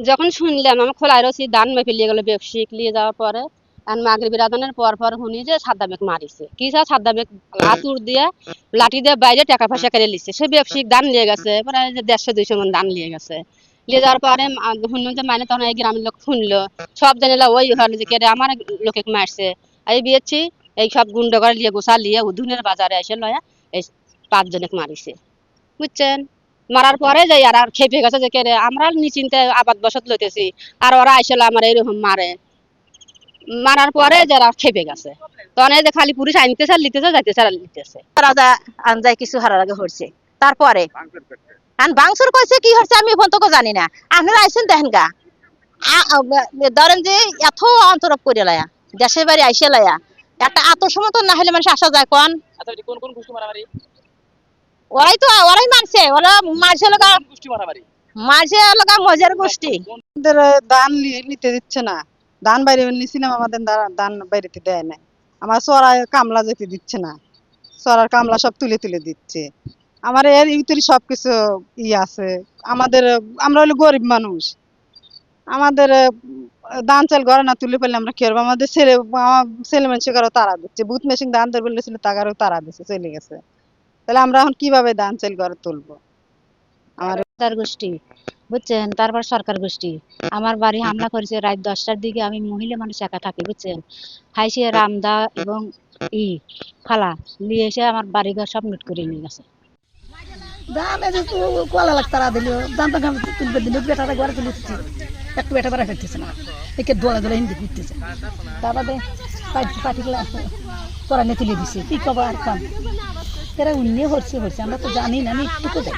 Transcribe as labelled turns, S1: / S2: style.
S1: যখন শুনলাম আমি খোলাই রয়েছি ধান মেপে নিয়ে গেল ব্যবসায়িক নিয়ে যাওয়ার পরে আর মাগরিবের আজানের পর শুনি যে সাদ্দামেক মারিছে কি যা সাদ্দামেক আতুর দিয়ে লাঠি দিয়ে বাইরে টাকা পয়সা কেড়ে নিচ্ছে সে ব্যবসায়িক ধান নিয়ে গেছে প্রায় 150-200 মন ধান নিয়ে গেছে নিয়ে যাওয়ার পরে শুনলাম যে মানে তখন এই গ্রামের লোক শুনলো সব জানিলা ওই হলে যে কেড়ে আমার লোকে মারছে এই বিয়েছি এই সব গুন্ড করে নিয়ে গোসা নিয়ে উধুনের বাজারে এসে লয়া এই 5 জনকে মারিছে বুঝছেন মারার পরে যাই আর খেপে গেছে যে কেড়ে আমরা নিশ্চিন্তে আবাদ বসত লইতেছি আর ওরা আইসলে আমার এইরকম মারে মারার পরে যারা খেপে গেছে তখন এই যে খালি পুলিশ আনতেছে আর লিতেছে যাইতেছে আর লিতেছে রাজা আনজাই কিছু হারার আগে হচ্ছে তারপরে বাংসুর কইছে কি হচ্ছে আমি এখন তোকে জানি না আপনারা আইছেন দেখেন গা ধরেন যে এত অন্তরপ করে লায়া দেশের বাড়ি আইসে লায়া একটা আত্মসমর্থন না হলে মানুষ আসা যায় কোন ওরাই মারছে ওরা মারছে লগা মজার গোষ্ঠী
S2: ধান নিতে দিচ্ছে না ধান বাইরে নিছিলাম আমাদের ধান বাইরেতে দেয় না আমার চড়ায় কামলা যেতে দিচ্ছে না চড়ার কামলা সব তুলে তুলে দিচ্ছে আমার এর ভিতরে সবকিছু আছে আমাদের আমরা হলো গরিব মানুষ আমাদের ধান চাল ঘরে না তুলে পেলে আমরা কি করবো আমাদের ছেলে মানুষেরও তারা দিচ্ছে বুথ মেশিন ধান ধরবে ছিল তাগারও তারা দিচ্ছে চলে গেছে তাহলে আমরা এখন কিভাবে ধান চাল ঘরে তুলবো
S3: আমার গোষ্ঠী বুঝছেন তারপর সরকার গোষ্ঠী আমার বাড়ি হামলা করেছে রাত 10টার দিকে আমি মহিলা মানুষ একা থাকি বুঝছেন হাইসে রামদা এবং ফালা নিয়ে এসে আমার বাড়িঘর সব লুট করে নিয়ে গেছে
S4: দাম কলা লাখ তারা দিল দাম তো তুলবে দিল বেটাটা ঘরে তুলে দিচ্ছে একটু বেটা বেড়া ফেলতেছে না একে দোলা দোলা হিন্দি ঘুরতেছে তারপরে পাটিগুলো করা নিয়ে তুলে দিচ্ছে কি কবা আর কাম এরা উন্নিয়ে হচ্ছে আমরা তো জানি না আমি একটুকু যাই